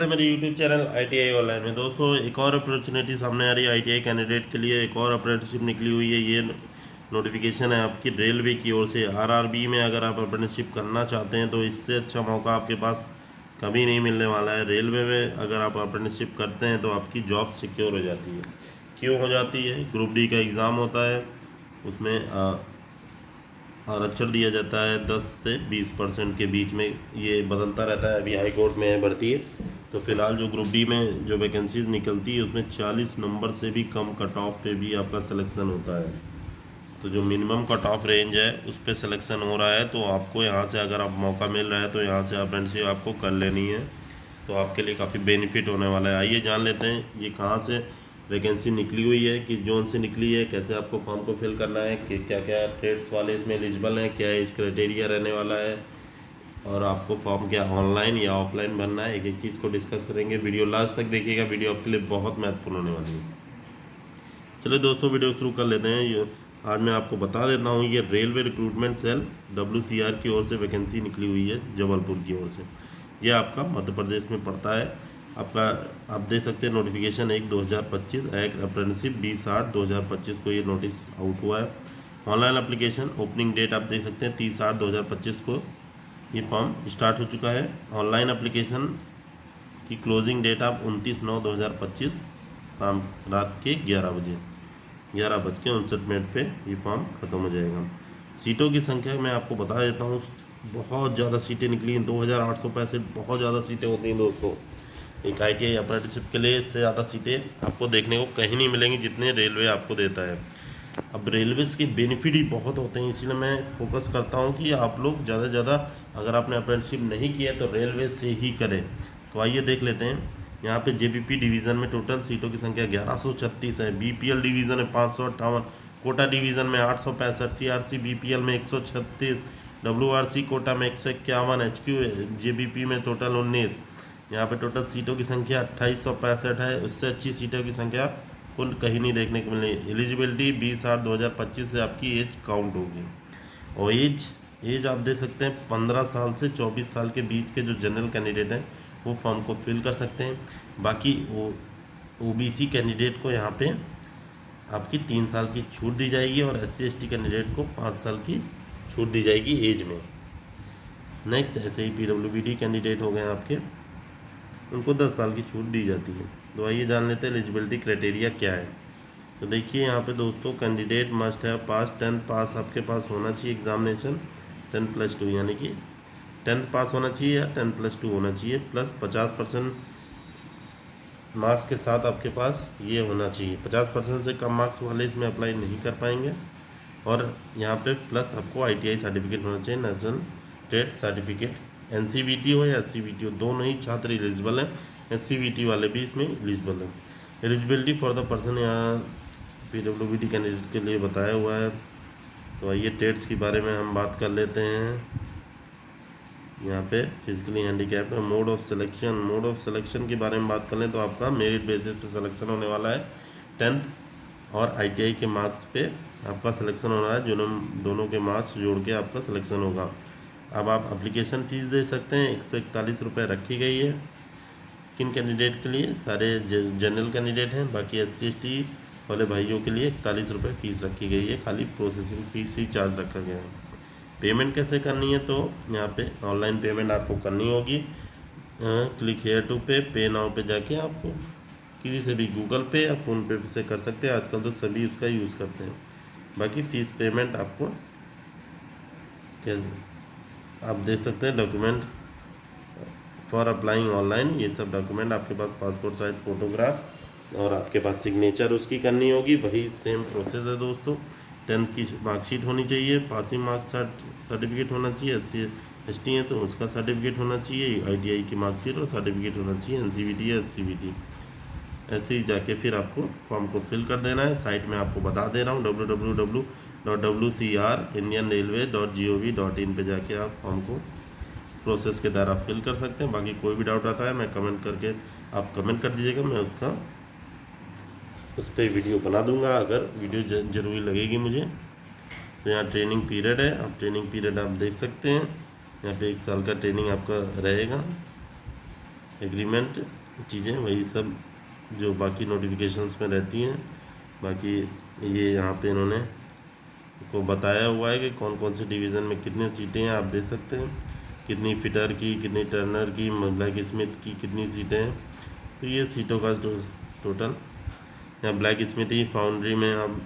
मेरे YouTube channel ITI online में दोस्तों एक और अपॉर्चुनिटी सामने आ रही है। ITI कैंडिडेट के लिए एक और अप्रेंटिसशिप निकली हुई है। ये नोटिफिकेशन है आपकी रेलवे की ओर से। RRB में अगर आप अप्रेंटिसशिप करना चाहते हैं तो इससे अच्छा मौका आपके पास कभी नहीं मिलने वाला है। रेलवे में अगर आप अप्रेंटिसशिप करते हैं तो आपकी जॉब सिक्योर हो जाती है। क्यों हो जाती है? ग्रुप डी का एग्ज़ाम होता है, उसमें आरक्षण दिया जाता है 10 से 20% के बीच में। ये बदलता रहता है, अभी हाई कोर्ट में है भर्ती है। तो फिलहाल जो ग्रुप डी में जो वैकेंसीज निकलती है उसमें 40 नंबर से भी कम कट ऑफ पे भी आपका सिलेक्शन होता है। तो जो मिनिमम कट ऑफ रेंज है उस पर सिलेक्शन हो रहा है। तो आपको यहाँ से अगर आप मौका मिल रहा है तो यहाँ से अप्रेंटिसशिप आपको कर लेनी है। तो आपके लिए काफ़ी बेनिफिट होने वाला है। आइए जान लेते हैं ये कहाँ से वैकेंसी निकली हुई है, किस जोन से निकली है, कैसे आपको फॉर्म को फिल करना है, कि क्या क्या ट्रेड्स वाले इसमें एलिजिबल हैं, क्या इस क्राइटेरिया रहने वाला है, और आपको फॉर्म क्या ऑनलाइन या ऑफलाइन भरना है। एक एक चीज़ को डिस्कस करेंगे। वीडियो लास्ट तक देखिएगा, वीडियो आपके लिए बहुत महत्वपूर्ण होने वाली है। चलिए दोस्तों वीडियो शुरू कर लेते हैं। ये आज मैं आपको बता देता हूँ, ये रेलवे रिक्रूटमेंट सेल WCR की ओर से वैकेंसी निकली हुई है, जबलपुर की ओर से। ये आपका मध्य प्रदेश में पड़ता है। आपका आप देख सकते हैं नोटिफिकेशन 1/2025 एक्ट अप्रेंटिसशिप 20/8/2025 को ये नोटिस आउट हुआ है। ऑनलाइन एप्लीकेशन ओपनिंग डेट आप देख सकते हैं 30/8/2025 को ये फॉर्म स्टार्ट हो चुका है। ऑनलाइन एप्लीकेशन की क्लोजिंग डेट आप 29/9/2025 शाम रात के 11:59 पे ये फॉर्म ख़त्म हो जाएगा। सीटों की संख्या मैं आपको बता देता हूँ, बहुत ज़्यादा सीटें निकली हैं, 2865। बहुत ज़्यादा सीटें होती हैं दोस्तों एक ITI अप्रेंटिसशिप के लिए। इससे ज़्यादा सीटें आपको देखने को कहीं नहीं मिलेंगी जितने रेलवे आपको देता है। अब रेलवेज़ के बेनिफिट ही बहुत होते हैं, इसलिए मैं फोकस करता हूँ कि आप लोग ज़्यादा से ज़्यादा अगर आपने अप्रेंटिसशिप नहीं किया तो रेलवे से ही करें। तो आइए देख लेते हैं। यहाँ पे JPP डिवीज़न में टोटल सीटों की संख्या 1136 है। BPL डिवीज़न है 558, कोटा डिवीज़न में 865, CRC BPL में 136, WRC कोटा में 151, HQ JBP में टोटल 19। यहाँ पे टोटल सीटों की संख्या 2865 है। उससे अच्छी सीटों की संख्या कुल कहीं नहीं देखने को मिली। एलिजिबिलिटी 20/8/2025 से आपकी एज काउंट होगी। और एज आप दे सकते हैं 15 साल से 24 साल के बीच के जो जनरल कैंडिडेट हैं वो फॉर्म को फिल कर सकते हैं। बाकी वो OBC कैंडिडेट को यहाँ पे आपकी 3 साल की छूट दी जाएगी और SC ST कैंडिडेट को 5 साल की छूट दी जाएगी एज में। नेक्स्ट ऐसे ही PWBD कैंडिडेट हो गए आपके, उनको 10 साल की छूट दी जाती है। तो आइए जान लेते हैं एलिजिबिलिटी क्राइटेरिया क्या है। तो देखिए यहाँ पे दोस्तों, candidate must have pass 10th पास आपके पास होना चाहिए एग्जामिनेशन 10+2, यानी कि 10th पास होना चाहिए या 10+2 होना चाहिए, प्लस 50% मार्क्स के साथ आपके पास ये होना चाहिए। 50% से कम मार्क्स वाले इसमें अप्लाई नहीं कर पाएंगे। और यहाँ पे प्लस आपको ITI सर्टिफिकेट होना चाहिए, नेशनल ट्रेड सर्टिफिकेट। NCVT हो या SCVT हो, दोनों ही छात्र एलिजिबल हैं। SCVT वाले भी इसमें एलिजिबल हैं। एलिजिबिलिटी फॉर द पर्सन यहाँ PWBD कैंडिडेट के लिए बताया हुआ है। तो आइए ट्रेड्स के बारे में हम बात कर लेते हैं। यहाँ पे फिजिकली हैंडीकैप है। मोड ऑफ सिलेक्शन के बारे में बात कर लें तो आपका मेरिट बेसिस पे सिलेक्शन होने वाला है। 10th और ITI के मार्क्स पे आपका सिलेक्शन हो रहा है। दोनों के मार्क्स जोड़ के आपका सिलेक्शन होगा। अब आप एप्लीकेशन फ़ीस दे सकते हैं, 141 रुपये रखी गई है। किन कैंडिडेट के लिए? सारे जनरल कैंडिडेट हैं। बाकी SC ST वाले भाइयों के लिए 41 रुपये फ़ीस रखी गई है। खाली प्रोसेसिंग फ़ीस ही चार्ज रखा गया है। पेमेंट कैसे करनी है? तो यहाँ पे ऑनलाइन पेमेंट आपको करनी होगी। क्लिक हेयर टू पे नाउ पे जाके आपको किसी से भी गूगल पे या फ़ोन पे से कर सकते हैं। आजकल तो सभी उसका यूज़ करते हैं। बाकी फ़ीस पेमेंट आपको क्या आप देख सकते हैं। डॉक्यूमेंट फॉर अप्लाइंग ऑनलाइन, ये सब डॉक्यूमेंट आपके पास पासपोर्ट साइज फ़ोटोग्राफ और आपके पास सिग्नेचर उसकी करनी होगी। वही सेम प्रोसेस है दोस्तों। 10th की मार्कशीट होनी चाहिए, पासिंग मार्क्स सर्टिफिकेट होना चाहिए। SC ST है तो उसका सर्टिफिकेट होना चाहिए। ITI की मार्कशीट और सर्टिफिकेट होना चाहिए, NCVT या SCVT। ऐसे ही जाके फिर आपको फॉर्म को फिल कर देना है। साइट में आपको बता दे रहा हूँ, www.wcrindianrailway.gov.in पे जाके आप फॉर्म को इस प्रोसेस के द्वारा फिल कर सकते हैं। बाकी कोई भी डाउट आता है मैं कमेंट करके आप कमेंट कर दीजिएगा, मैं उस पर वीडियो बना दूंगा अगर वीडियो ज़रूरी लगेगी मुझे। तो यहाँ ट्रेनिंग पीरियड है, आप ट्रेनिंग पीरियड आप देख सकते हैं। यहाँ पे 1 साल का ट्रेनिंग आपका रहेगा। एग्रीमेंट चीज़ें वही सब जो बाकी नोटिफिकेशंस में रहती हैं। बाकी ये यहाँ पे इन्होंने को बताया हुआ है कि कौन कौन से डिवीज़न में कितनी सीटें हैं, आप देख सकते हैं कितनी फिटर की, कितनी टर्नर की, ब्लैक स्मिथ की कितनी सीटें हैं। तो ये सीटों का टोटल यहाँ ब्लैक स्मिथ ही फाउंड्री में आप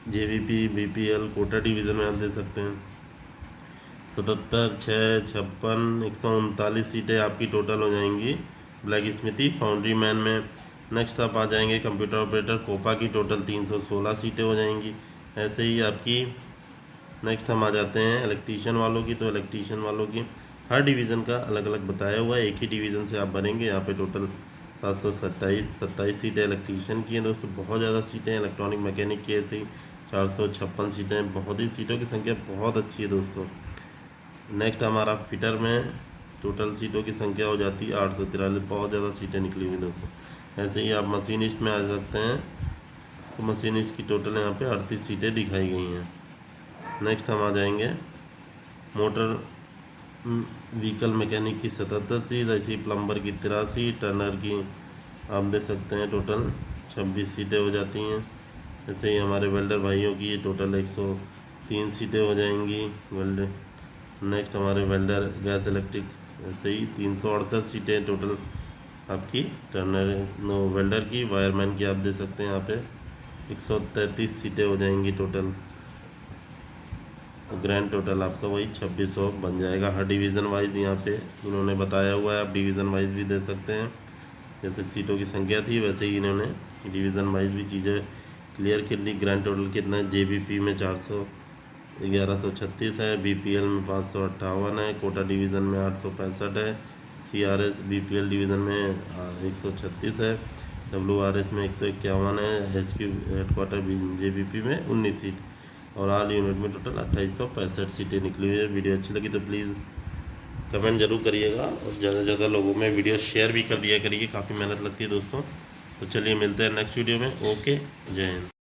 JVP BPL कोटा डिवीज़न में आप दे सकते हैं। 77, 6, 56, 139 सीटें आपकी टोटल हो जाएंगी ब्लैक स्मिथी फाउंड्री मैन में। नेक्स्ट आप आ जाएंगे कंप्यूटर ऑपरेटर कोपा की टोटल 316 सीटें हो जाएंगी। ऐसे ही आपकी नेक्स्ट हम आ जाते हैं इलेक्ट्रीशियन वालों की। तो इलेक्ट्रीशियन वालों की हर डिवीज़न का अलग अलग बताया हुआ है, एक ही डिवीज़न से आप भरेंगे। यहाँ पे टोटल 727 सीटें इलेक्ट्रीशियन की हैं दोस्तों, बहुत ज़्यादा सीटें हैं। इलेक्ट्रॉनिक मैकेनिक की ऐसे ही 456 सीटें, बहुत ही सीटों की संख्या बहुत अच्छी है दोस्तों। नेक्स्ट हमारा फिटर में टोटल सीटों की संख्या हो जाती है 843, बहुत ज़्यादा सीटें निकली हुई दोस्तों। ऐसे ही आप मशीनिस्ट में आ सकते हैं, तो मशीनिस्ट की टोटल यहाँ पे 38 सीटें दिखाई गई हैं। नेक्स्ट हम आ जाएंगे मोटर व्हीकल मैकेनिक की 77 सीट, ऐसे ही प्लम्बर की 83, टर्नर की आप देख सकते हैं टोटल 26 सीटें हो जाती हैं। ऐसे ही हमारे वेल्डर भाइयों की टोटल 103 सीटें हो जाएंगी वेल्डर। नेक्स्ट हमारे वेल्डर गैस इलेक्ट्रिक ऐसे ही 368 सीटें टोटल आपकी टर्नर वेल्डर की। वायरमैन की आप दे सकते हैं यहाँ पे 133 सीटें हो जाएंगी टोटल। ग्रैंड टोटल आपका वही 2600 बन जाएगा। हर डिवीज़न वाइज यहाँ पे इन्होंने बताया हुआ है, आप डिवीज़न वाइज भी दे सकते हैं। जैसे सीटों की संख्या थी वैसे ही इन्होंने डिवीज़न वाइज भी चीज़ें क्लियर कर दी। ग्रैंड टोटल कितना है, JVP में 1136 है, BPL में 558 है, कोटा डिवीज़न में 865 है, CRS BPL डिवीज़न में 136 है, WRS में 151 है, HQ हेडक्वार्टर JVP में 19 सीट और ऑल यूनिट में टोटल 2865 सीटें निकली हुई है। वीडियो अच्छी लगी तो प्लीज़ कमेंट जरूर करिएगा और ज़्यादा से ज़्यादा लोगों में वीडियो शेयर भी कर दिया करिए, काफ़ी मेहनत लगती है दोस्तों। तो चलिए मिलते हैं नेक्स्ट वीडियो में। ओके, जय हिंद।